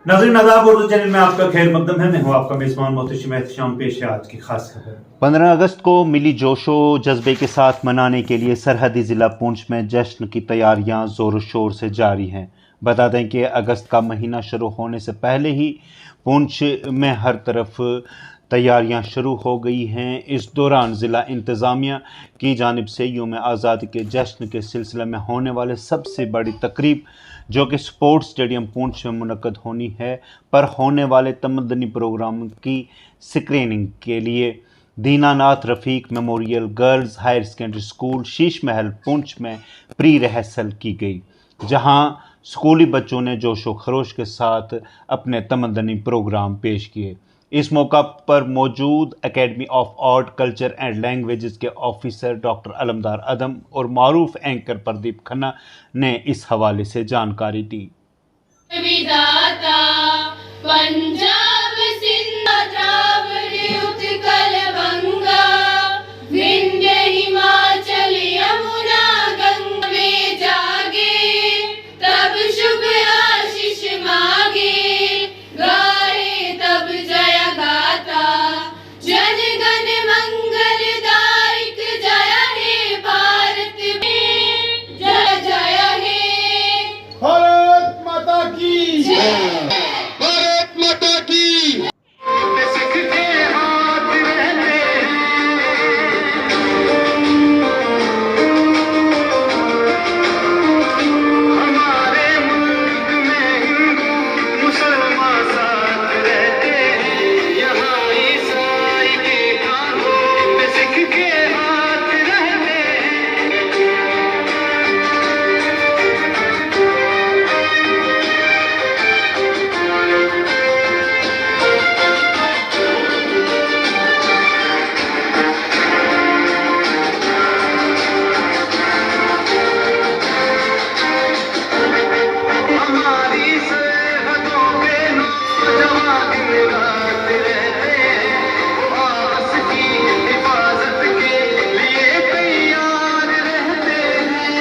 नाज़रीन आदाब, उर्दू चैनल में आपका खैर मकदम है। मैं हूँ आपका मेज़बान मोहतशिम एहतशाम। पेश है आज की खास खबर। 15 अगस्त को मिली जोशो जज्बे के साथ मनाने के लिए सरहदी ज़िला पुंछ में जश्न की तैयारियां ज़ोर शोर से जारी हैं। बता दें कि अगस्त का महीना शुरू होने से पहले ही पुंछ में हर तरफ तैयारियां शुरू हो गई हैं। इस दौरान ज़िला इंतज़ामिया की जानिब से यौम आज़ादी के जश्न के सिलसिले में होने वाले सबसे बड़ी तकरीब, जो कि स्पोर्ट्स स्टेडियम पुंछ में मुनक्कद होनी है, पर होने वाले तमद्दनी प्रोग्राम की स्क्रीनिंग के लिए Dinanath Rafiq memorial girls higher secondary school Sheesh Mahal Poonch में प्री रिहर्सल की गई, जहां स्कूली बच्चों ने जोशो खरोश के साथ अपने तमद्दनी प्रोग्राम पेश किए। इस मौका पर मौजूद academy of art culture and languages के ऑफिसर डॉक्टर अलमदार अदम और मारूफ एंकर प्रदीप खन्ना ने इस हवाले से जानकारी दी। विधाता पंजाब सिंध द्राविड़ उत्कल गंगा विंध्य हिमाचल यमुना गंगा में जागे तब शुभ आशीष मांगे गाए तब जय गाता जन गण मंगलदायक जय हे भारत में जय जय हे भारत माता की भारत माता की। सिख के हाथ रहते हमारे मुल्क में हिंदू मुसलमान साथ रहते हैं। यहाँ ईसाई के कानून में सिख के हाथ रहते हमारी सरहदों पे नौजवान दिन रात रहते हैं। आपस की हिफाजत के लिए तैयार रहते हैं।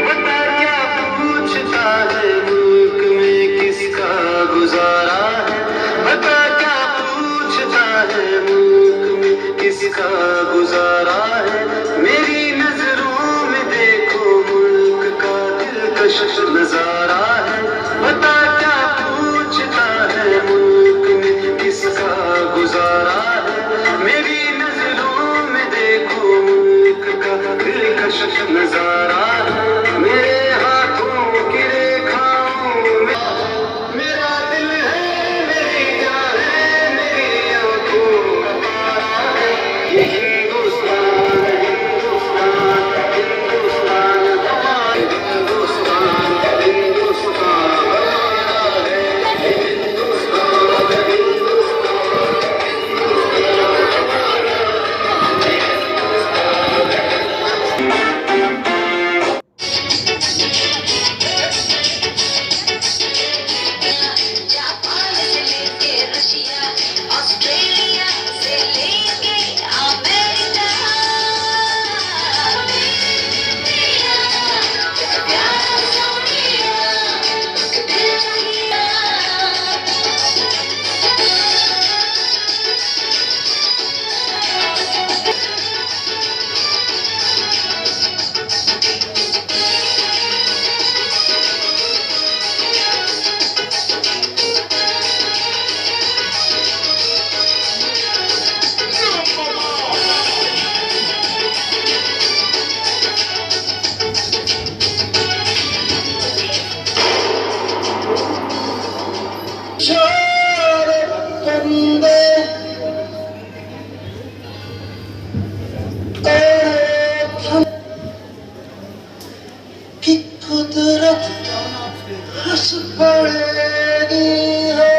बता क्या पूछता है मुल्क में किसका गुजारा है। बता क्या पूछता है मुल्क में किसका गुजारा है। मेरी नजरों में देखो मुल्क का दिलकश नजारा है। बता क्या पूछता है मुल्क में किसका गुजारा है। मेरी नजरों में देखो मुल्क का दिलकश नजारा है। मेरे हाथों की रेखाओं में मेरा दिल है, मेरी जान है, मेरी आंखों का तारा है। ये हिंदुस्तान हिंदुस्तान हिंदुस्तान हमारा हिंदुस्तान हिंदुस्तान हमारा है। हिंदुस्तान जापान से लेके रशिया ऑस्ट्रेलिया से लेके अमेरिका प्यारा सोनिया दिल चाहिए बंदे कि कुदरत हंस पड़ेगी है।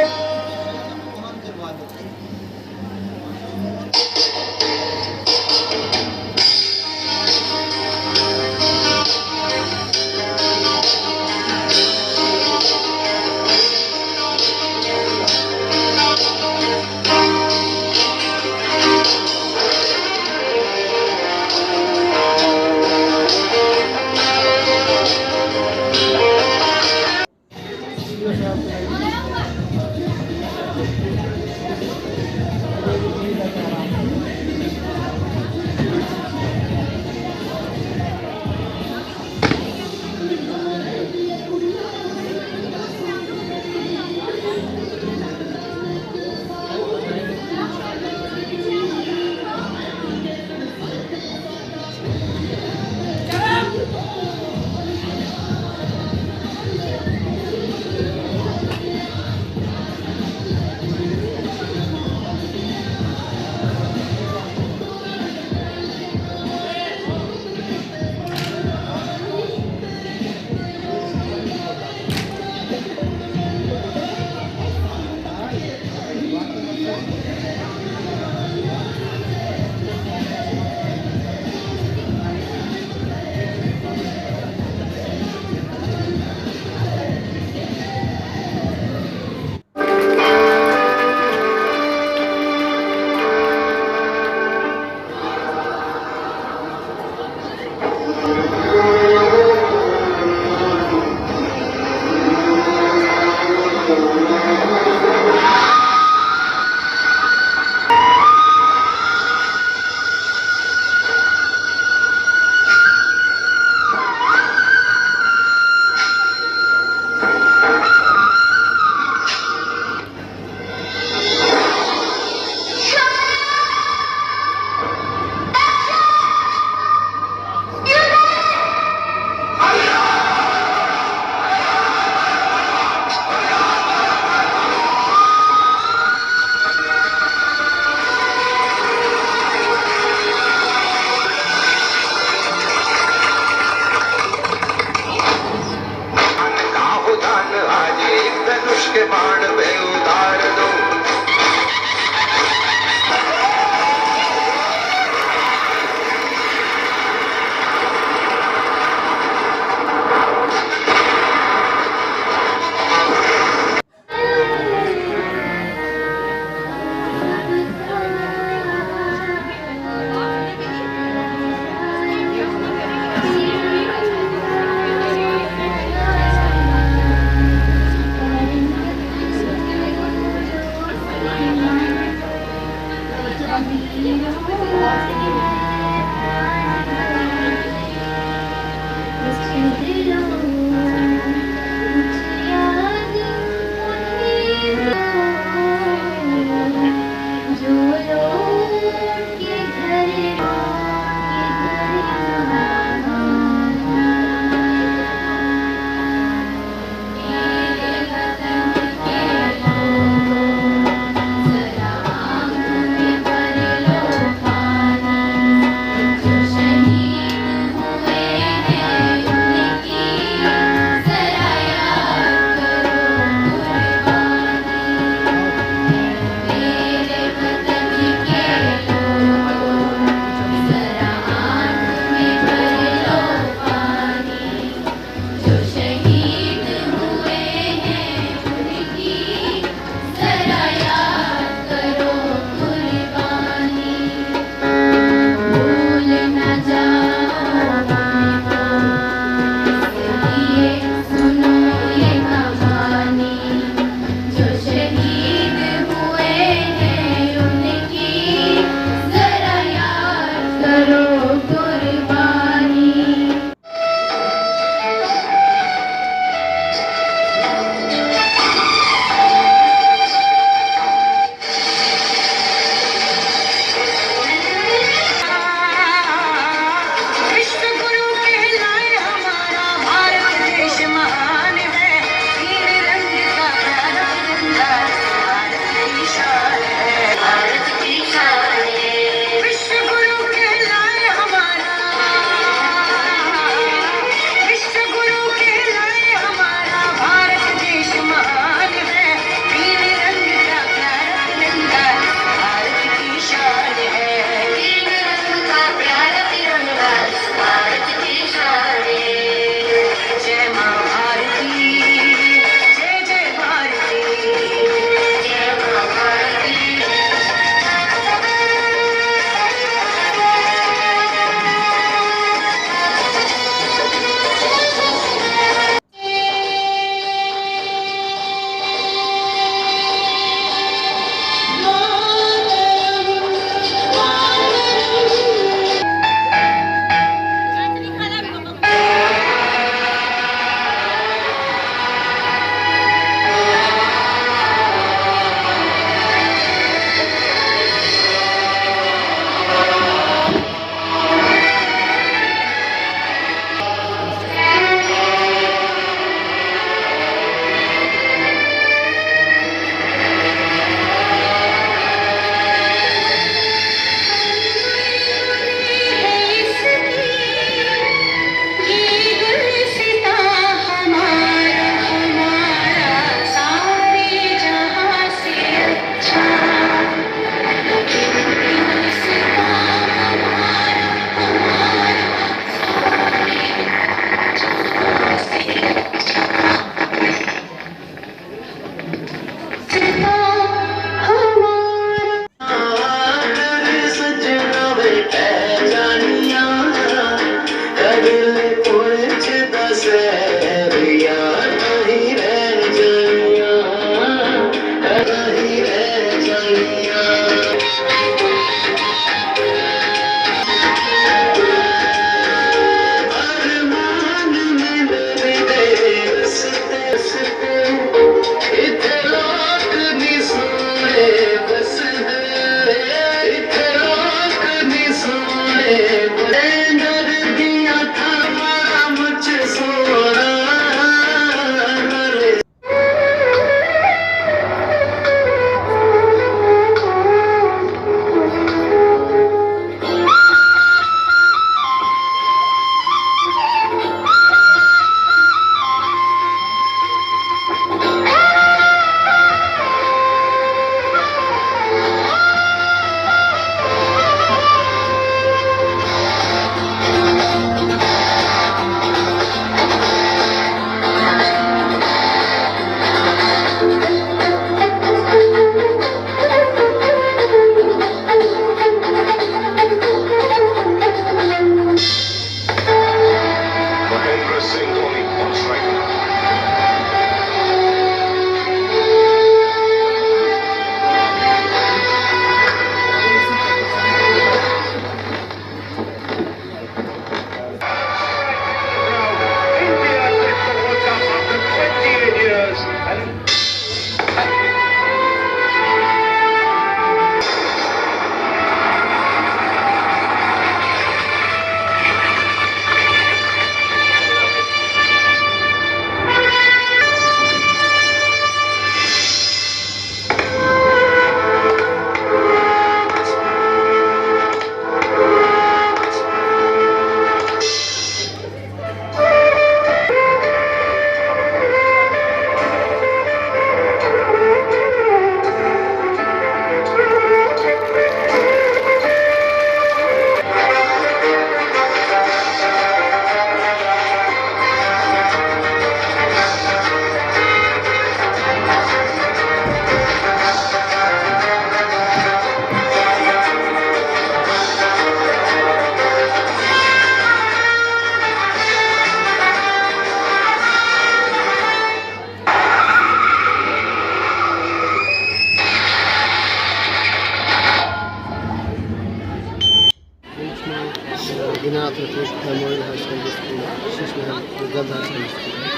Memorial higher secondary school Sheesh महल जो गर्ल्स हायर सेकेंडरी स्कूल है,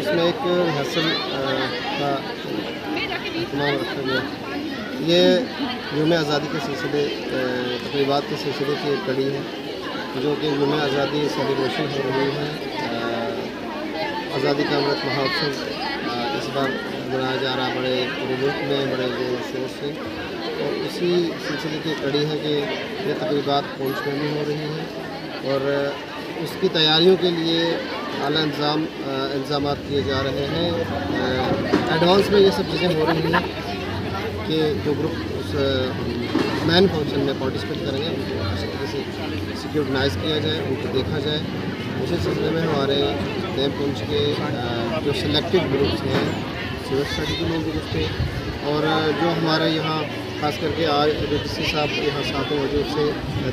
उसमें एक रिहर्सल का इत्माम रखा गया। ये यूम आज़ादी के सिलसिले तक़रीबात के सिलसिले की एक कड़ी है, जो कि यूम आज़ादी सेलिब्रेशन हो रही है। आज़ादी का अमृत महोत्सव इस बार मनाया जा रहा बड़े पूरे मुल्क में बड़े जोर शोर से, और उसी सिलसिले की कड़ी है कि ये तक़रीबात पुंछ में भी हो रही है और उसकी तैयारियों के लिए आला इंतज़ाम किए जा रहे हैं। एडवांस में ये सब चीज़ें हो रही हैं कि जो ग्रुप उस मैन फंक्शन में पार्टिसिपेट करेंगे उनको अच्छी तरह से सिक्योरिटाइज किया जाए, उनको देखा जाए। उसी सिलसिले में हमारे नए पुंछ के जो सिलेक्टेड ग्रुप्स हैं, सिविल सोसाइटी के लोग भी कुछ थे, और जो हमारे यहाँ खास करके आज जो किसी साहब यहाँ साथ में मौजूद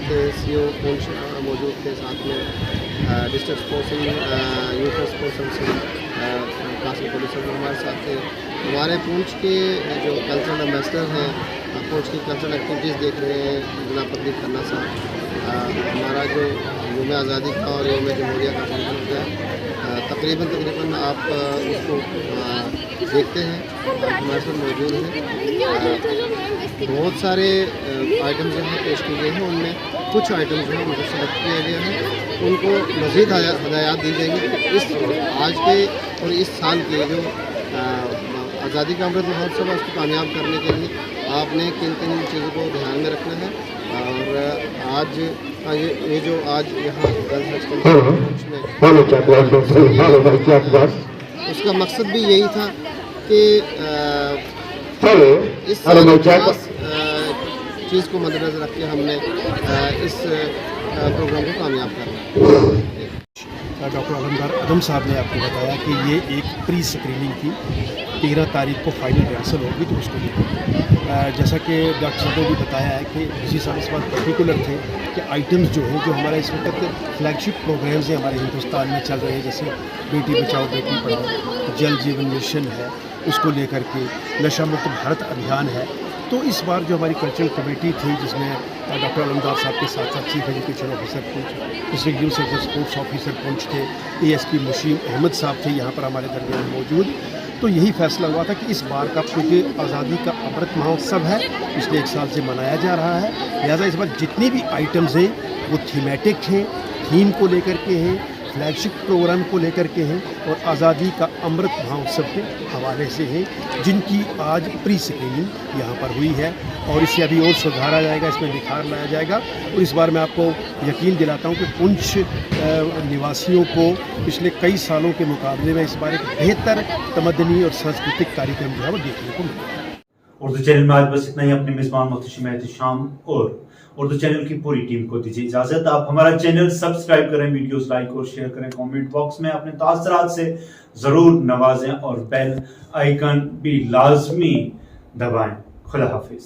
थे, CO पुंछ मौजूद थे, साथ में district sports youth sports classic police हमारे साथ थे। हमारे पुंछ के जो कल्चरल एम्बेसडर हैं, पुंछ की कल्चरल एक्टिविटीज़ देख रहे हैं जनाब प्रदीप खन्ना साहब। हमारा जो यूम आज़ादी का और यूम जमहूरिया का फंक्शन होता है, तकरीबन आप उसको देखते हैं, हमारे साथ मौजूद हैं। बहुत सारे आइटम जो हैं पेश किए गए हैं, उनमें कुछ आइटम जो है मुझे सेलेक्ट किया गया है, उनको मज़ीद हदायत दी जाएगी कि इस आज के और इस साल के जो आज़ादी का अमृत महोत्सव है उसको कामयाब करने के लिए आपने किन किन चीज़ों को ध्यान में रखना है। और आज ये जो आज यहाँ उसका मकसद भी यही था कि इस चीज़ को मद्देनज़र रख के हमने इस प्रोग्राम को कामयाब करना। डॉक्टर अलमदार अदम साहब ने आपको बताया कि ये एक प्री स्क्रीनिंग थी, 13 तारीख को फाइनल रिहर्सल होगी, तो उसको लेकर जैसा कि डॉक्टर साहब ने भी बताया है कि इसी साल इस बात पर्टिकुलर थे कि आइटम्स जो हैं जो हमारा इस वक्त फ्लैगशिप प्रोग्राम्स हैं हमारे हिंदुस्तान में चल रहे हैं, जैसे बेटी बचाओ बेटी पढ़ाओ, जल जीवन मिशन है, उसको लेकर के नशा मुक्त भारत अभियान है। तो इस बार जो हमारी कल्चरल कमेटी थी, जिसमें डॉक्टर अलमदार साहब के साथ साथ chief education officer Poonch, district youth sector sports officer Poonch थे, ASP मुशीम अहमद साहब थे यहाँ पर हमारे दरमियान मौजूद। तो यही फैसला हुआ था कि इस बार का क्योंकि आज़ादी का अमृत महोत्सव है, पिछले 1 साल से मनाया जा रहा है, लिहाजा इस बार जितनी भी आइटम्स हैं वो थीमेटिक हैं, थीम को लेकर के हैं, फ्लैगशिप प्रोग्राम को लेकर के हैं और आज़ादी का अमृत महोत्सव के हवाले से हैं, जिनकी आज प्री स्क्रीनिंग यहाँ पर हुई है और इसे अभी और सुधारा जाएगा, इसमें निखार लाया जाएगा। और इस बार मैं आपको यकीन दिलाता हूँ कि पुंछ निवासियों को पिछले कई सालों के मुकाबले में इस बार एक बेहतर तमद्दनी और सांस्कृतिक कार्यक्रम जो है वो देखने को मिलेगा। उर्दू चैनल में आज बस इतना ही। अपने मेजबान मोहतशिम एहतशाम और उर्दू चैनल की पूरी टीम को दीजिए इजाजत। आप हमारा चैनल सब्सक्राइब करें, वीडियोस लाइक और शेयर करें, कमेंट बॉक्स में अपने तासरात से जरूर नवाजें और बेल आइकन भी लाजमी दबाएं। खुदा हाफिज।